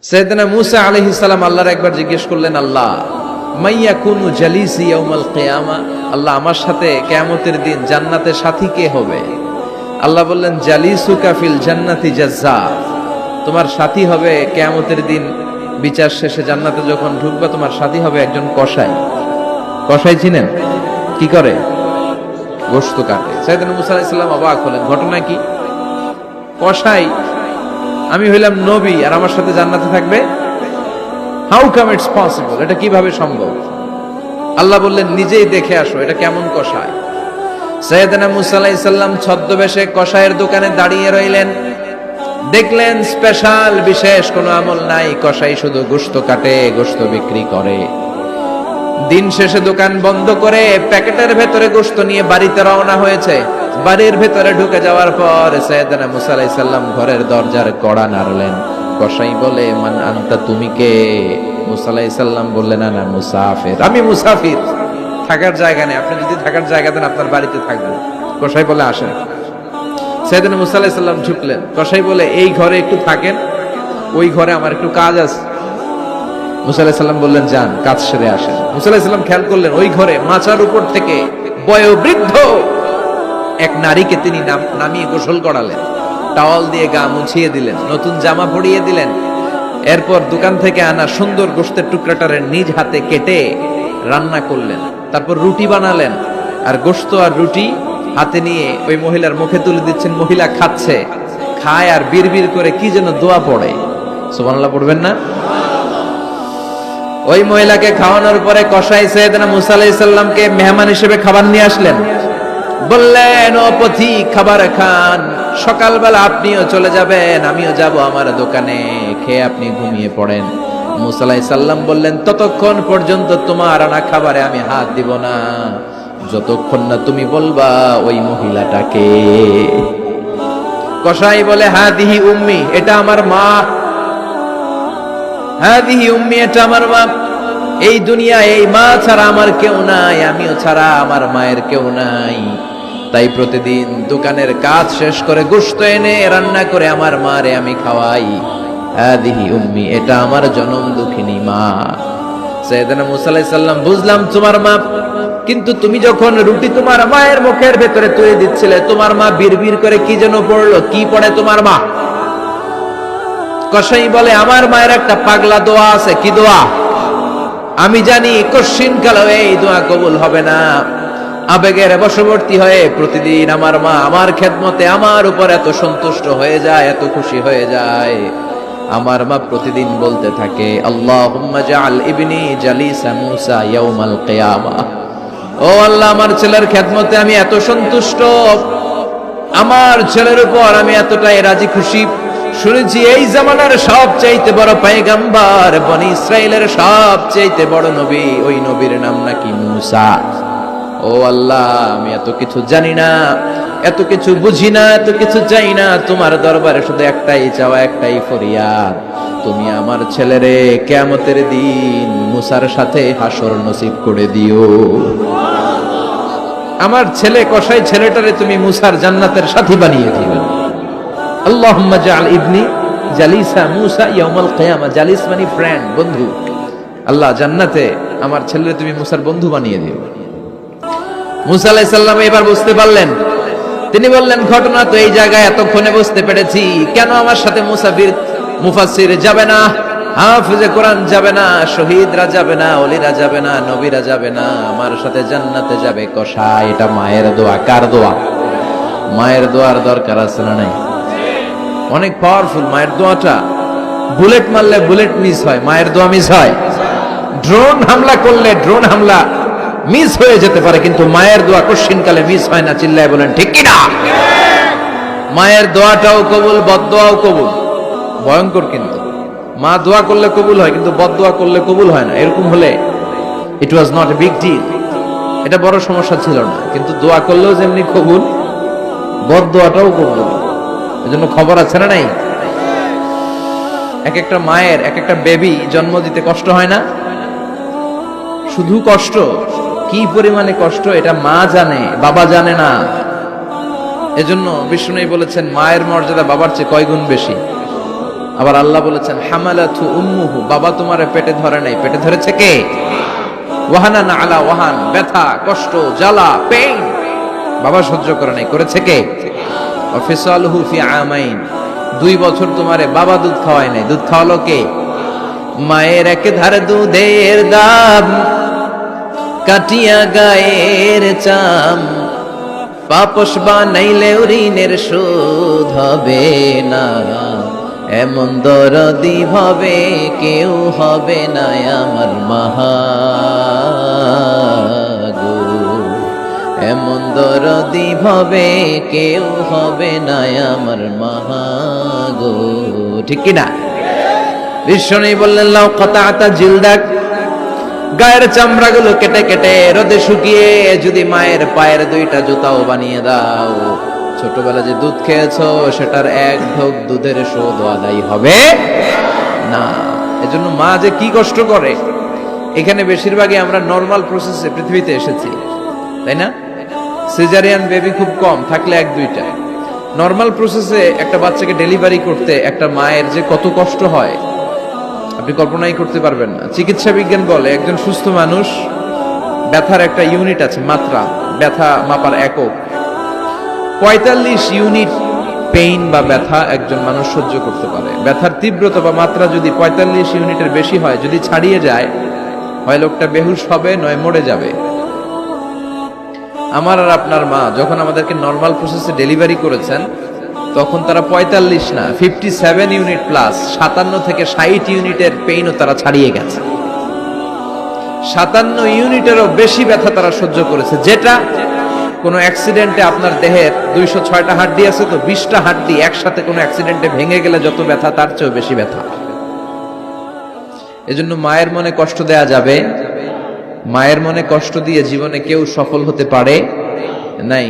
সাইয়েদনা মূসা আলাইহিস সালাম আল্লাহর একবার জিজ্ঞেস করলেন, আল্লাহ মাইয়াকুনু জালিসি ইয়াউমাল কিয়ামা, আল্লাহ আমার সাথে কিয়ামতের দিন জান্নাতের সাথী কে হবে? আল্লাহ বললেন, জালিসুকা ফিল জান্নাতি জাজ্জার, তোমার সাথী হবে কিয়ামতের দিন বিচার শেষে জান্নাতে যখন ঢুকবা তোমার সাথী হবে একজন কসাই। কসাই চিনেন? কি করে? গোশত কাটে। সাইয়েদনা মূসা আলাইহিস সালাম অবাক হলেন, ঘটনা কি? কসাই, আমি হইলাম নবী আর আমার সাথে জান্নাতে থাকবে? হাউ কাম ইটস পসিবল, এটা কিভাবে সম্ভব? আল্লাহ বললেন, নিজেই দেখে আসো এটা কেমন কসাই। সাইয়েদনা মূসা আলাইহিস সালাম ছদ্মবেশে কসাইয়ের দোকানে দাঁড়িয়ে রইলেন। দেখলেন স্পেশাল বিশেষ কোনো আমল নাই, কসাই শুধু গোশত কাটে, গোশত বিক্রি করে। দিন শেষে দোকান বন্ধ করে প্যাকেটের ভেতরে গোশত নিয়ে বাড়িতে রওনা হয়েছে। বাড়ির ভেতরে ঢুকে যাওয়ার পর সাইয়েদনা মূসা আলাইহিস সালাম ঘরের দরজার কড়া নাড়লেন। কসাই বলে, মান আনতা, তুমি কে? মূসা আলাইহিস সালাম বললেন, আনা মুসাফির, আমি মুসাফির, থাকার জায়গা নেই, আপনি যদি থাকার জায়গা দেন আপনার বাড়িতে থাকবো। কসাই বলে, আসেন। সাইয়েদনা মূসা আলাইহিস সালাম ঢুকলেন। কসাই বলে, এই ঘরে একটু থাকেন, ওই ঘরে আমার একটু কাজ আছে। মূসা আলাইহিস সালাম বললেন, যান, কাজ সেরে আসেন। মূসা আলাইহিস সালাম খেয়াল করলেন ওই ঘরে মাচার উপর থেকে বয়োবৃদ্ধ এক নারীকে তিনি নামিয়ে গোসল করালেন, টাওয়াল দিয়ে গা মুছিয়ে দিলেন, নতুন জামা পরিয়ে দিলেন। এরপর দোকান থেকে আনা সুন্দর গোশতের টুকরাটারে নিজ হাতে কেটে রান্না করলেন। তারপর রুটি বানালেন আর গোশত আর রুটি হাতে নিয়ে ওই মহিলার মুখে তুলে দিচ্ছেন। মহিলা খাচ্ছে, খায় আর বিড়বিড় করে কি যেন দোয়া পড়ে। সুবহানাল্লাহ পড়বেন না? ওই মহিলাকে খাওয়ানোর পরে কসাই সাইয়েদনা মূসা আলাইহিস সালামকে মেহমান হিসেবে খাবার নিয়ে আসলেন। বললেন, ও পথিক, খাবার খান, সকালবেলা আপনিও চলে যাবেন, আমিও যাব আমার দোকানে, খেয়ে আপনি ঘুমিয়ে পড়েন। মূসা আলাইহিস সালাম বললেন, ততক্ষণ পর্যন্ত তোমার আনা খাবারে আমি হাত দিব না যতক্ষণ না তুমি বলবা ওই মহিলাটাকে। কসাই বলে, হাদিহি উম্মি, এটা আমার মা। হাদিহি উম্মি, এটা আমার মা। এই দুনিয়া এই মা ছাড়া আমার কেউ নাই, আমিও ছাড়া আমার মায়ের কেউ নাই। তাই প্রতিদিন দোকানের কাজ শেষ করে গোশত এনে রান্না করে আমার মারে আমি খাওয়াই। হাদিহি উম্মি, এটা আমার জনম দুঃখিনী মা। সাইয়েদনা মূসা আলাইহিস সালাম, বুঝলাম তোমার মা, কিন্তু তুমি যখন রুটি তোমার মায়ের মুখের ভেতরে তুলে দিচ্ছিলে তোমার মা বিড়বিড় করে কি যেন পড়লো, কি পড়ে তোমার মা? কসাই বলে, আমার মায়ের একটা পাগলা দোয়া আছে। কি দোয়া? আমি জানি কশিন কালো এই দোয়া কবুল হবে না। আবেগের বশবর্তী হয়ে প্রতিদিন আমার মা আমার খেদমতে আমার উপর এত সন্তুষ্ট হয়ে যায়, এত খুশি হয়ে যায়। আমার মা প্রতিদিন বলতে থাকে, আল্লাহুম্মা জাআল ইবনি জালিসা মূসা ইয়াউমাল কিয়ামা। ও আল্লাহ, আমার ছেলের খেদমতে আমি এত সন্তুষ্ট, আমার ছেলের উপর আমি এতটাই রাজি খুশি। শুনেছি এই জামানার সবচাইতে বড় পয়গম্বর, বনি ইসরাইলের সবচাইতে বড় নবী, ওই নবীর নাম নাকি মূসা। ও আল্লাহ, আমি এত কিছু জানি না, এত কিছু বুঝি না, এত কিছু চাই না, তোমার দরবারে শুধু একটাই চাওয়া, একটাই ফরিয়াদ, তুমি আমার ছেলেরে কিয়ামতের দিন মূসার সাথে হাসর নসিব করে দিও। আমার ছেলে কসাই ছেলেটারে তুমি মূসার জান্নাতের সাথী বানিয়ে দিও। আল্লাহুম্মা জাআল ইবনি জালিসা মূসা ইয়াউমাল কিয়ামা। জালিস মানে ফ্রেন্ড, বন্ধু। আল্লাহ, জান্নাতে আমার ছেলেরে তুমি মূসার বন্ধু বানিয়ে দিও। মূসা আলাইহিস সালাম এবার বুঝতে পারলেন। তিনি বললেন, ঘটনা তো এই জায়গায় এতক্ষণে বুঝতে পেরেছি, কেন আমার সাথে মুফাসসির যাবে না, হাফেজে কোরআন যাবে না, শহীদরা যাবে না, ওলিরা যাবে না, নবীরা যাবে না, আমার সাথে জান্নাতে যাবে কসাই। এটা মায়ের দোয়া। কার দোয়া? মায়ের দোয়ার দরকার আছে না নাই? অনেক পাওয়ারফুল মায়ের দোয়াটা। বুলেট মারলে বুলেট মিস হয়, মায়ের দোয়া মিস হয়? ড্রোন হামলা করলে ড্রোন হামলা মিস হয়ে যেতে পারে, কিন্তু মায়ের দোয়া কশিনকালে মিস হয় না। চিল্লায় বলেন ঠিক কিনা? মায়ের দোয়াটাও কবুল, বদদোয়াও কবুল। ভয়ঙ্কর কিন্তু। মা দোয়া করলে কবুল হয়, কিন্তু বদদোয়া করলে কবুল হয় না। এরকম হলে it was not a big deal, এটা বড় সমস্যা ছিল না। কিন্তু দোয়া করলেও যেমনি কবুল, বদদোয়াটাও কবুল। এজন্য খবর আছে না নাই? এক একটা মায়ের এক একটা বেবি জন্ম দিতে কষ্ট হয় না? শুধু কষ্ট, কি পরিমাণে কষ্ট এটা মা জানে, বাবা জানে না। এজন্য বিষ্ণু বলেছেন, মায়ের মর্যাদা বাবার চেয়ে কয় গুণ বেশি? আবার আল্লাহ বলেছেন হামালাতু উম্মুহু, বাবা তোমার পেটে ধরে নাই, পেটে ধরেছে কে? ওয়াহানান আলা ওয়াহান, ব্যথা, কষ্ট, জ্বালা, পেইন বাবা সহ্য করে নাই, করেছে কে? ওয়া ফিসালুহু ফি আমাইন, 2 বছর তোমারে বাবা দুধ খাওয়ায় নাই, দুধ খাওয়ালো কে? মায়ের এক ধারে দুধের দাম, কাটিয়া গায়ের চাম, পাপস বানাইলেও ঋণের শোধ হবে না, এমন দরদি ভাবে কেউ হবে না আমার মাগো, এমন দরদি ভাবে কেউ হবে না আমার মাগো। ঠিক কিনা? বিষ্ণু বললেন লাউ কাতাতা জিলদাক, গায়ের চামড়াগুলো কেটে কেটে রোদে শুকিয়ে যদি মায়ের পায়ের 2টা জুতাও বানিয়ে দাও, ছোটবেলা যে দুধ খেয়েছো সেটার 1 ঢোক দুধের শোধ আদায় হবে না। এজন্য মা যে কি কষ্ট করে, এখানে বেশিরভাগই আমরা নরমাল প্রসেসে পৃথিবীতে এসেছি, তাই না? সিজারিয়ান বেবি খুব কম, থাকলে 1-2টা। নরমাল প্রসেসে একটা বাচ্চাকে ডেলিভারি করতে একটা মায়ের যে কত কষ্ট হয় আপনি কল্পনাই করতে পারবেন না। চিকিৎসা বিজ্ঞান বলে একজন সুস্থ মানুষ, ব্যথার একটা ইউনিট আছে, মাত্রা, ব্যথা মাপার একক, 45 ইউনিট পেইন বা ব্যথা একজন মানুষ সহ্য করতে পারে। ব্যথার তীব্রতা বা মাত্রা যদি 45 ইউনিটের বেশি হয়, যদি ছাড়িয়ে যায়, হয় লোকটা বেহুশ হবে, নয় মরে যাবে। আমার আর আপনার মা যখন আমাদেরকে নরমাল প্রসেসে ডেলিভারি করেছেন, তখন তারা 45 না 57 ইউনিট প্লাস 57 থেকে 60 ইউনিটের পেইনও তারা ছাড়িয়ে গেছে। 57 ইউনিটেরও বেশি ব্যথা তারা সহ্য করেছে, যেটা কোনো অ্যাক্সিডেন্টে আপনার দেহের 206টা হাড্ডি আছে, তো 20টা হাড্ডি একসাথে কোনো অ্যাক্সিডেন্টে ভেঙে গেলে যত ব্যথা, তার চেয়েও বেশি ব্যথা। এজন্য মায়ের মনে কষ্ট দেয়া যাবে? মায়ের মনে কষ্ট দিয়ে জীবনে কেউ সফল হতে পারে নাই।